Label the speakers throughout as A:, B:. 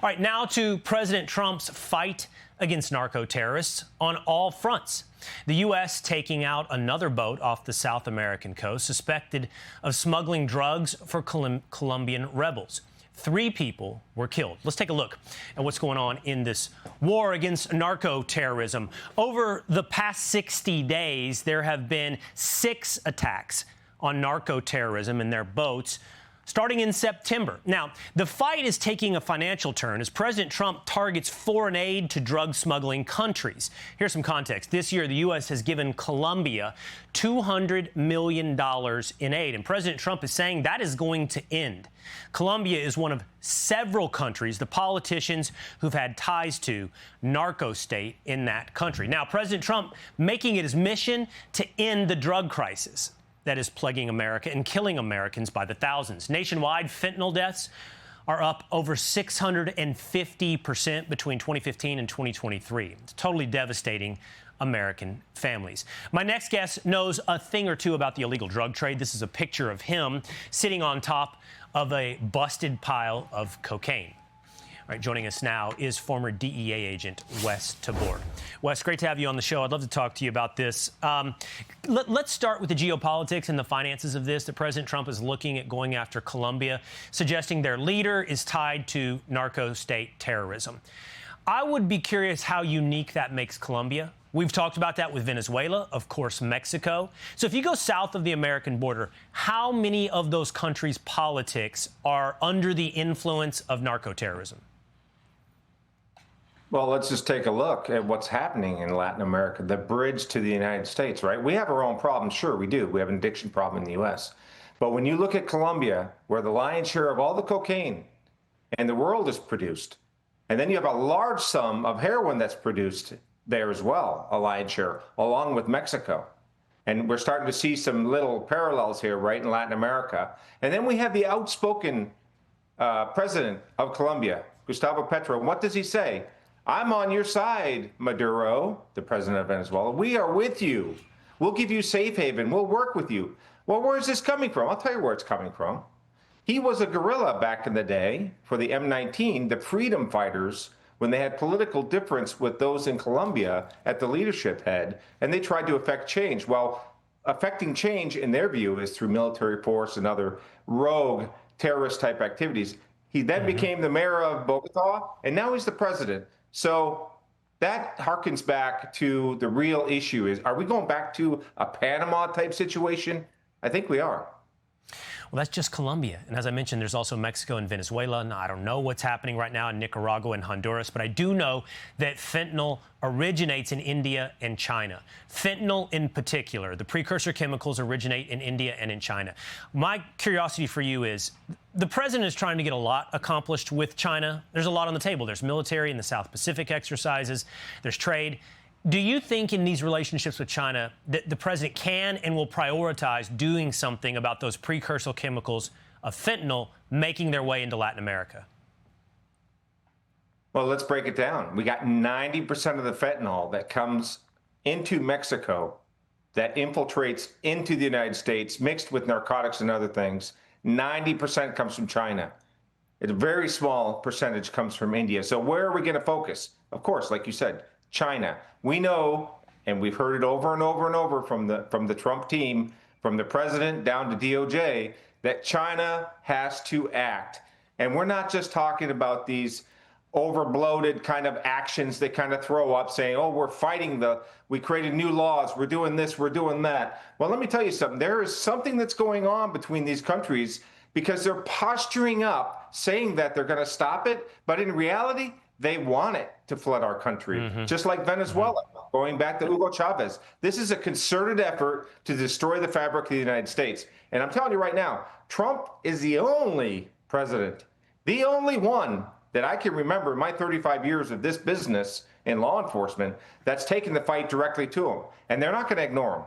A: All right, now to President Trump's fight against narco-terrorists on all fronts. The U.S. taking out another boat off the South American coast suspected of smuggling drugs for Colombian rebels. 3 people were killed. Let's take a look at what's going on in this war against narco-terrorism. Over the past 60 days, there have been 6 attacks on narco-terrorism in their boats, starting in September. Now, the fight is taking a financial turn as President Trump targets foreign aid to drug smuggling countries. Here's some context. This year, the U.S. has given Colombia $200 million in aid, and President Trump is saying that is going to end. Colombia is one of several countries, the politicians who've had ties to narco state in that country. Now, President Trump making it his mission to end the drug crisis that is plaguing America and killing Americans by the thousands. Nationwide, fentanyl deaths are up over 650% between 2015 and 2023. It's totally devastating American families. My next guest knows a thing or two about the illegal drug trade. This is a picture of him sitting on top of a busted pile of cocaine. All right, joining us now is former DEA agent Wes Tabor. Wes, great to have you on the show. I'd love to talk to you about this. Let's start with the geopolitics and the finances of this, that President Trump is looking at going after Colombia, suggesting their leader is tied to narco state terrorism. I would be curious how unique that makes Colombia. We've talked about that with Venezuela, of course, Mexico. So if you go south of the American border, how many of those countries' politics are under the influence of narco-terrorism?
B: Well, let's just take a look at what's happening in Latin America, the bridge to the United States, right? We have our own problems. Sure, we do. We have an addiction problem in the U.S. But when you look at Colombia, where the lion's share of all the cocaine in the world is produced, and then you have a large sum of heroin that's produced there as well, a lion's share, along with Mexico. And we're starting to see some little parallels here, right, in Latin America. And then we have the outspoken president of Colombia, Gustavo Petro. And what does he say? I'm on your side, Maduro, the president of Venezuela. We are with you. We'll give you safe haven. We'll work with you. Well, where is this coming from? I'll tell you where it's coming from. He was a guerrilla back in the day for the M19, the freedom fighters, when they had political difference with those in Colombia at the leadership head, and they tried to affect change. Well, affecting change, in their view, is through military force and other rogue terrorist-type activities. He then became the mayor of Bogota, and now he's the president. So that harkens back to the real issue is, are we going back to a Panama type situation? I think we are.
A: Well, that's just Colombia. And as I mentioned, there's also Mexico and Venezuela. Now, I don't know what's happening right now in Nicaragua and Honduras, but I do know that fentanyl originates in India and China. Fentanyl in particular, the precursor chemicals originate in India and in China. My curiosity for you is, the president is trying to get a lot accomplished with China. There's a lot on the table. There's military in the South Pacific exercises. There's trade. Do you think in these relationships with China that the president can and will prioritize doing something about those precursor chemicals of fentanyl making their way into Latin America?
B: Well, let's break it down. We got 90% of the fentanyl that comes into Mexico that infiltrates into the United States, mixed with narcotics and other things. 90% comes from China. A very small percentage comes from India. So where are we going to focus? Of course, like you said, China. We know, and we've heard it over and over and over from the Trump team, from the president down to DOJ, that China has to act. And we're not just talking about these overbloated kind of actions they kind of throw up saying, oh, we're fighting we created new laws, we're doing this, we're doing that. Well, let me tell you something. There is something that's going on between these countries because they're posturing up saying that they're going to stop it. But in reality, they want it to flood our country, just like Venezuela, going back to Hugo Chavez. This is a concerted effort to destroy the fabric of the United States. And I'm telling you right now, Trump is the only president, the only one that I can remember in my 35 years of this business in law enforcement that's taken the fight directly to him. And they're not going to ignore him.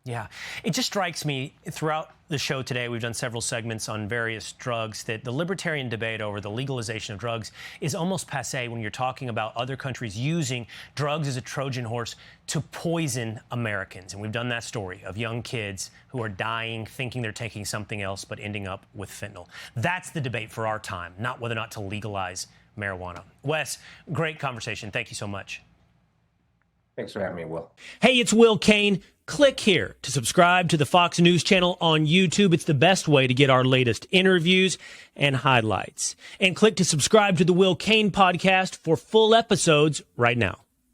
A: Yeah, it just strikes me throughout the show today, we've done several segments on various drugs, that the libertarian debate over the legalization of drugs is almost passé when you're talking about other countries using drugs as a Trojan horse to poison Americans. And we've done that story of young kids who are dying, thinking they're taking something else, but ending up with fentanyl. That's the debate for our time, not whether or not to legalize marijuana. Wes, great conversation. Thank you so much.
B: Thanks for having me, Will.
A: Hey, it's Will Cain. Click here to subscribe to the Fox News channel on YouTube. It's the best way to get our latest interviews and highlights. And click to subscribe to the Will Cain podcast for full episodes right now.